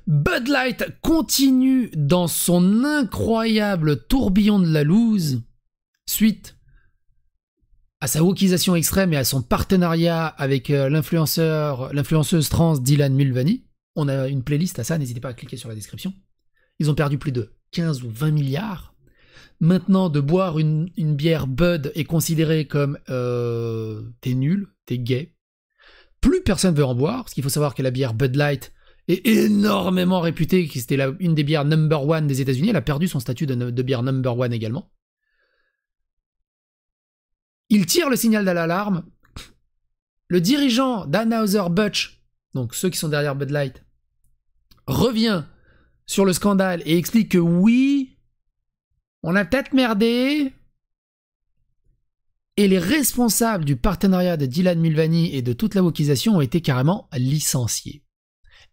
Bud Light continue dans son incroyable tourbillon de la loose suite à sa wokisation extrême et à son partenariat avec l'influenceuse trans Dylan Mulvaney. On a une playlist à ça, n'hésitez pas à cliquer sur la description. Ils ont perdu plus de 15 ou 20 milliards. Maintenant, de boire une bière Bud est considéré comme t'es nul, t'es gay. Plus personne veut en boire, parce qu'il faut savoir que la bière Bud Light est énormément réputée, que c'était une des bières number one des États-Unis. Elle a perdu son statut de bière number one également. Il tire le signal d'alarme. Le dirigeant d'Anheuser-Busch, donc ceux qui sont derrière Bud Light, revient sur le scandale et explique que oui, on a peut-être merdé. Et les responsables du partenariat de Dylan Mulvaney et de toute la wokisation ont été carrément licenciés.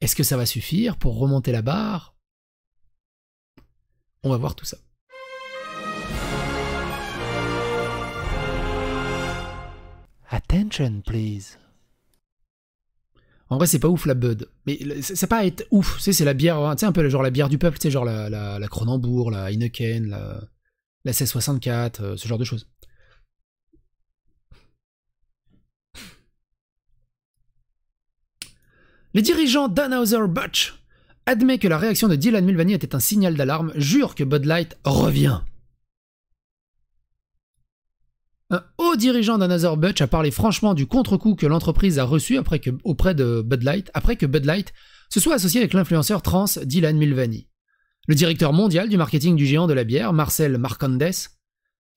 Est-ce que ça va suffire pour remonter la barre? On va voir tout ça. Attention, please. En vrai, c'est pas ouf la Bud. Mais c'est pas être ouf. Tu sais, c'est la bière, tu sais, un peu genre la bière du peuple, tu sais, genre la Kronenbourg, la Heineken, la 1664, ce genre de choses. Les dirigeants d'Anheuser-Busch admettent que la réaction de Dylan Mulvaney était un signal d'alarme, jurent que Bud Light revient. Un haut dirigeant d'Anheuser-Busch a parlé franchement du contre-coup que l'entreprise a reçu auprès de Bud Light, après que Bud Light se soit associé avec l'influenceur trans Dylan Mulvaney. Le directeur mondial du marketing du géant de la bière, Marcel Marcondes,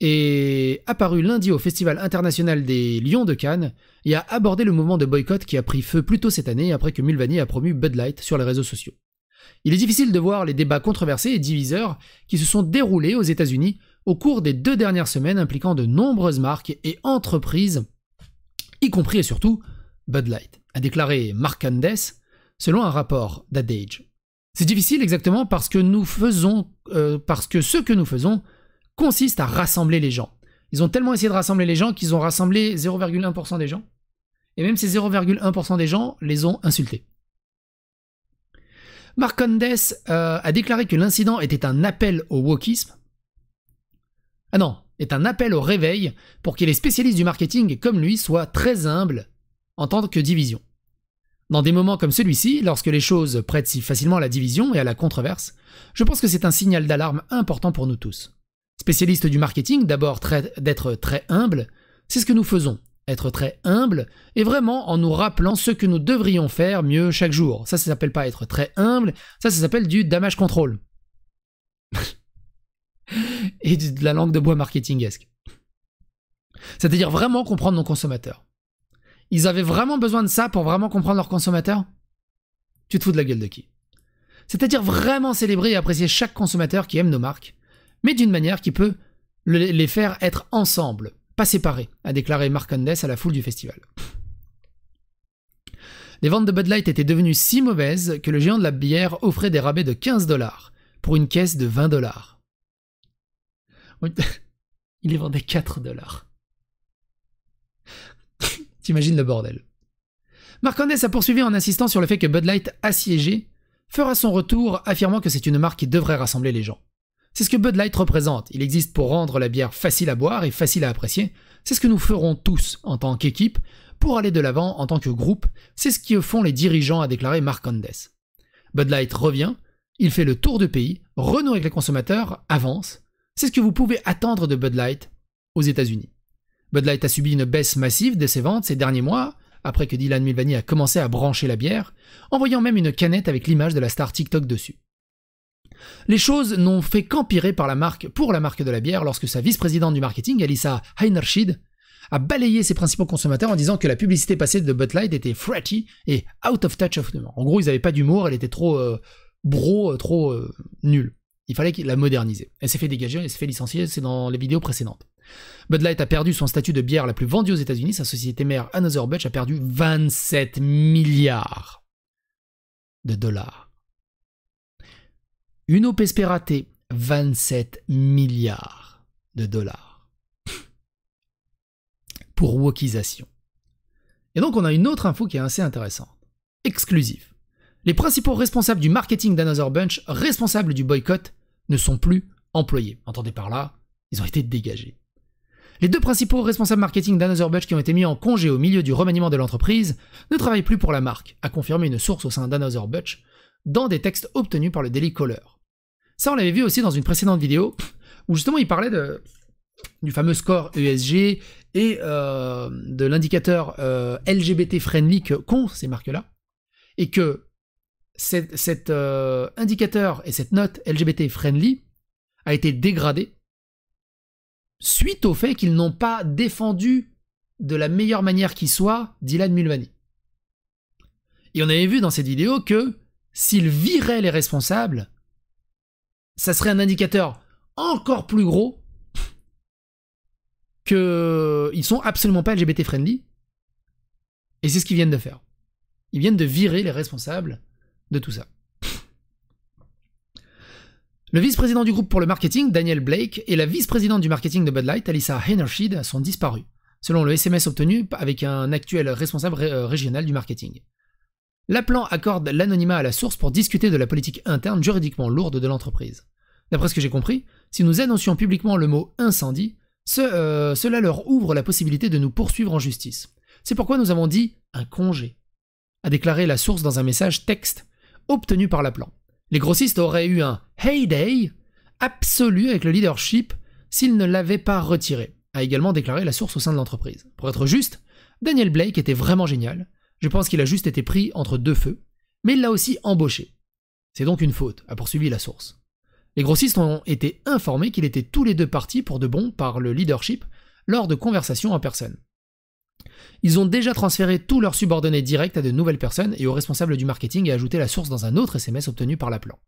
est apparu lundi au Festival international des Lions de Cannes et a abordé le mouvement de boycott qui a pris feu plus tôt cette année après que Mulvaney a promu Bud Light sur les réseaux sociaux. Il est difficile de voir les débats controversés et diviseurs qui se sont déroulés aux États-Unis au cours des 2 dernières semaines impliquant de nombreuses marques et entreprises, y compris et surtout Bud Light, a déclaré Marcondes selon un rapport d'Adage. C'est difficile exactement parce que ce que nous faisons consiste à rassembler les gens. Ils ont tellement essayé de rassembler les gens qu'ils ont rassemblé 0,1% des gens. Et même ces 0,1% des gens les ont insultés. Marcondes a déclaré que l'incident était un appel au wokisme. Ah non, est un appel au réveil pour que les spécialistes du marketing comme lui soient très humbles en tant que division. Dans des moments comme celui-ci, lorsque les choses prêtent si facilement à la division et à la controverse, je pense que c'est un signal d'alarme important pour nous tous. Spécialistes du marketing, d'abord d'être très humble, c'est ce que nous faisons. Être très humble, et vraiment en nous rappelant ce que nous devrions faire mieux chaque jour. Ça s'appelle pas être très humble, ça s'appelle du damage control. Et de la langue de bois marketingesque. C'est-à-dire vraiment comprendre nos consommateurs. Ils avaient vraiment besoin de ça pour vraiment comprendre leurs consommateurs? Tu te fous de la gueule de qui? C'est-à-dire vraiment célébrer et apprécier chaque consommateur qui aime nos marques, mais d'une manière qui peut les faire être ensemble, pas séparés, a déclaré Marcondes à la foule du festival. Les ventes de Bud Light étaient devenues si mauvaises que le géant de la bière offrait des rabais de 15$ pour une caisse de 20$. Il les vendait 4$. T'imagines le bordel. Marcondes a poursuivi en insistant sur le fait que Bud Light assiégé fera son retour, affirmant que c'est une marque qui devrait rassembler les gens. C'est ce que Bud Light représente. Il existe pour rendre la bière facile à boire et facile à apprécier. C'est ce que nous ferons tous en tant qu'équipe pour aller de l'avant en tant que groupe. C'est ce que font les dirigeants, a déclaré Marcondes. Bud Light revient, il fait le tour du pays, renoue avec les consommateurs, avance. C'est ce que vous pouvez attendre de Bud Light aux États-Unis. Bud Light a subi une baisse massive de ses ventes ces derniers mois, après que Dylan Mulvaney a commencé à brancher la bière, envoyant même une canette avec l'image de la star TikTok dessus. Les choses n'ont fait qu'empirer pour la marque de la bière lorsque sa vice-présidente du marketing, Alyssa Heinerscheid, a balayé ses principaux consommateurs en disant que la publicité passée de Bud Light était fratty et out of touch of humor. En gros, ils n'avaient pas d'humour, elle était trop nulle. Il fallait la moderniser. Elle s'est fait dégager, elle s'est fait licencier, c'est dans les vidéos précédentes. Bud Light a perdu son statut de bière la plus vendue aux États-Unis, sa société mère Anheuser-Busch a perdu 27 milliards de dollars. Une OPSP ratée, 27 milliards de dollars. Pour wokisation. Et donc on a une autre info qui est assez intéressante. Exclusive. Les principaux responsables du marketing d'Another Bunch, responsables du boycott, ne sont plus employés. Entendez par là, ils ont été dégagés. Les deux principaux responsables marketing d'Another Bunch qui ont été mis en congé au milieu du remaniement de l'entreprise ne travaillent plus pour la marque, a confirmé une source au sein d'Another Bunch dans des textes obtenus par le Daily Caller. Ça, on l'avait vu aussi dans une précédente vidéo où justement il parlait du fameux score ESG et de l'indicateur LGBT friendly qu'ont ces marques-là, et que cet indicateur et cette note LGBT friendly a été dégradée suite au fait qu'ils n'ont pas défendu de la meilleure manière qui soit Dylan Mulvaney. Et on avait vu dans cette vidéo que s'ils viraient les responsables, ça serait un indicateur encore plus gros qu'ils sont absolument pas LGBT friendly. Et c'est ce qu'ils viennent de faire. Ils viennent de virer les responsables de tout ça. Le vice-président du groupe pour le marketing, Daniel Blake, et la vice-présidente du marketing de Bud Light, Alyssa Heinerscheid, sont disparus, selon le SMS obtenu avec un actuel responsable régional du marketing. L'appelant accorde l'anonymat à la source pour discuter de la politique interne juridiquement lourde de l'entreprise. D'après ce que j'ai compris, si nous annoncions publiquement le mot « incendie », cela leur ouvre la possibilité de nous poursuivre en justice. C'est pourquoi nous avons dit « un congé », a déclaré la source dans un message texte obtenu par l'appelant. Les grossistes auraient eu un « heyday » absolu avec le leadership s'ils ne l'avaient pas retiré, a également déclaré la source au sein de l'entreprise. Pour être juste, Daniel Blake était vraiment génial. Je pense qu'il a juste été pris entre deux feux, mais il l'a aussi embauché. C'est donc une faute, a poursuivi la source. Les grossistes ont été informés qu'ils étaient tous les deux partis pour de bon par le leadership lors de conversations en personne. Ils ont déjà transféré tous leurs subordonnés directs à de nouvelles personnes et aux responsables du marketing et ajouté la source dans un autre SMS obtenu par l'appelant.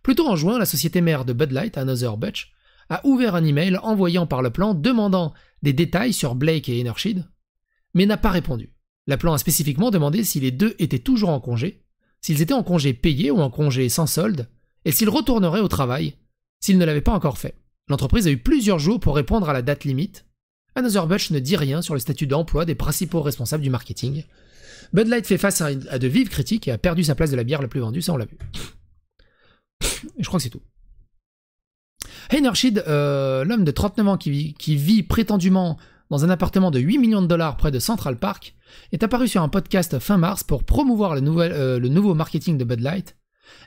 Plus tôt en juin, la société mère de Bud Light, Another Bunch, a ouvert un email envoyant par l'appelant demandant des détails sur Blake et Heinerscheid, mais n'a pas répondu. L'appelant a spécifiquement demandé si les deux étaient toujours en congé, s'ils étaient en congé payé ou en congé sans solde, et s'ils retourneraient au travail s'ils ne l'avaient pas encore fait. L'entreprise a eu plusieurs jours pour répondre à la date limite. Another Bunch ne dit rien sur le statut d'emploi des principaux responsables du marketing. Bud Light fait face à de vives critiques et a perdu sa place de la bière la plus vendue, ça on l'a vu. Et je crois que c'est tout. Heinerscheid, l'homme de 39 ans qui vit prétendument dans un appartement de 8 millions de dollars près de Central Park, est apparu sur un podcast fin mars pour promouvoir le nouveau marketing de Bud Light.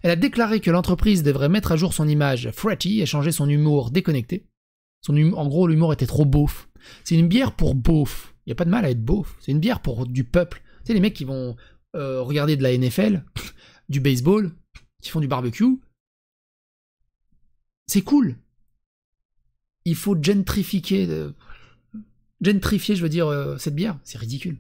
Elle a déclaré que l'entreprise devrait mettre à jour son image fratty et changer son humour déconnecté. En gros, l'humour était trop beauf. C'est une bière pour beauf. Il n'y a pas de mal à être beauf. C'est une bière pour du peuple. Tu sais, les mecs qui vont regarder de la NFL, du baseball, qui font du barbecue. C'est cool. Il faut gentrifier, je veux dire, cette bière. C'est ridicule.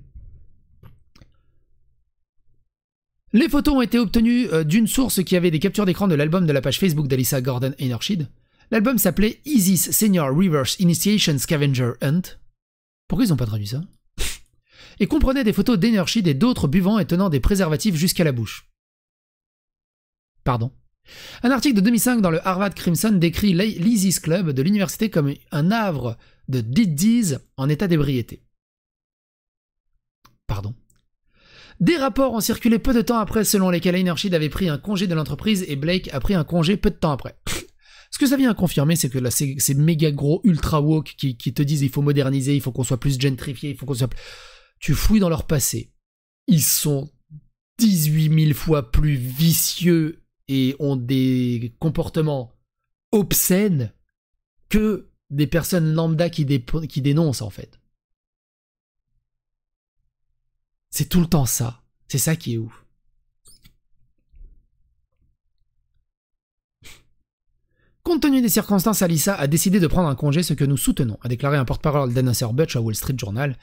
Les photos ont été obtenues d'une source qui avait des captures d'écran de l'album de la page Facebook d'Alyssa Gordon Heinerscheid. L'album s'appelait Easy's Senior Reverse Initiation Scavenger Hunt. Pourquoi ils n'ont pas traduit ça? Et comprenait des photos d'Einerscheid et d'autres buvant et tenant des préservatifs jusqu'à la bouche. Pardon. Un article de 2005 dans le Harvard Crimson décrit l'Easy's Club de l'université comme un havre de diddies en état d'ébriété. Pardon. Des rapports ont circulé peu de temps après selon lesquels Heinerscheid avait pris un congé de l'entreprise et Blake a pris un congé peu de temps après. Ce que ça vient confirmer, c'est que là, ces méga gros ultra woke qui te disent il faut moderniser, il faut qu'on soit plus gentrifié, il faut qu'on soit... Tu fouilles dans leur passé. Ils sont 18 000 fois plus vicieux et ont des comportements obscènes que des personnes lambda qui dénoncent, en fait. C'est tout le temps ça. C'est ça qui est ouf. Compte tenu des circonstances, Alyssa a décidé de prendre un congé, ce que nous soutenons, a déclaré un porte-parole d'Another Bunch à Wall Street Journal.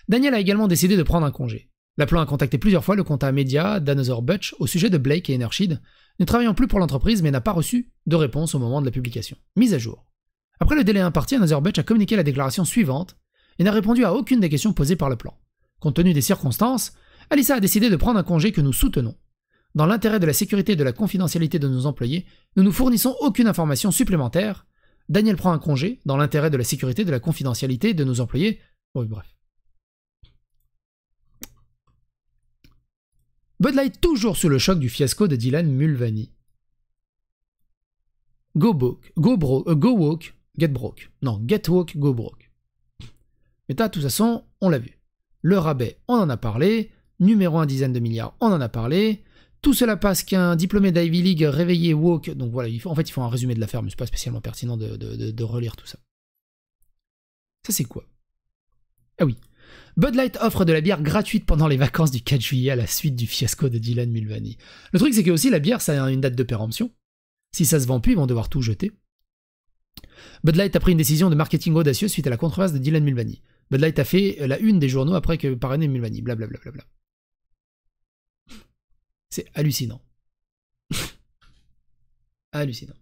Daniel a également décidé de prendre un congé. L'appelant a contacté plusieurs fois le compte média d'Another Bunch au sujet de Blake et Heinerscheid, ne travaillant plus pour l'entreprise mais n'a pas reçu de réponse au moment de la publication. Mise à jour. Après le délai imparti, Another Bunch a communiqué la déclaration suivante et n'a répondu à aucune des questions posées par l'appelant. Compte tenu des circonstances, Alyssa a décidé de prendre un congé que nous soutenons. Dans l'intérêt de la sécurité et de la confidentialité de nos employés, nous ne fournissons aucune information supplémentaire. Daniel prend un congé dans l'intérêt de la sécurité et de la confidentialité de nos employés. Oui, bref. Bud Light toujours sous le choc du fiasco de Dylan Mulvaney. Go woke, get broke. Non, get woke, go broke. Mais là, de toute façon, on l'a vu. Le rabais, on en a parlé. Numéro 1 dizaine de milliards, on en a parlé. Tout cela passe qu'un diplômé d'Ivy League réveillé woke. Donc voilà, en fait, il faut un résumé de l'affaire, mais c'est pas spécialement pertinent de relire tout ça. Ça, c'est quoi? Ah oui. Bud Light offre de la bière gratuite pendant les vacances du 4 juillet à la suite du fiasco de Dylan Mulvaney. Le truc, c'est que aussi la bière, ça a une date de péremption. Si ça se vend plus, ils vont devoir tout jeter. Bud Light a pris une décision de marketing audacieuse suite à la controverse de Dylan Mulvaney. Bud Light a fait la une des journaux après que parrainé Mulvaney. Blablabla. C'est hallucinant. Hallucinant.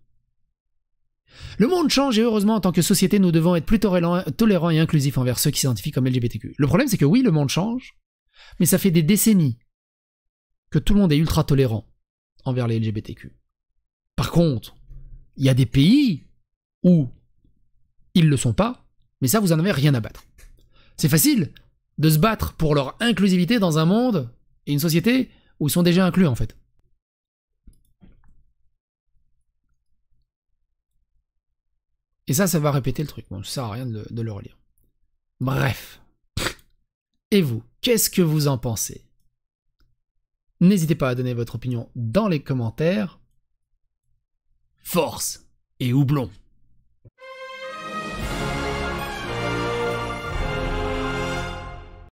Le monde change et heureusement, en tant que société, nous devons être plus tolérants et inclusifs envers ceux qui s'identifient comme LGBTQ. Le problème, c'est que oui, le monde change, mais ça fait des décennies que tout le monde est ultra tolérant envers les LGBTQ. Par contre, il y a des pays où ils le sont pas, mais ça, vous en avez rien à battre. C'est facile de se battre pour leur inclusivité dans un monde et une société où ils sont déjà inclus, en fait. Et ça va répéter le truc. Bon, ça sert à rien de le relire. Bref. Et vous, qu'est-ce que vous en pensez? N'hésitez pas à donner votre opinion dans les commentaires. Force et houblon.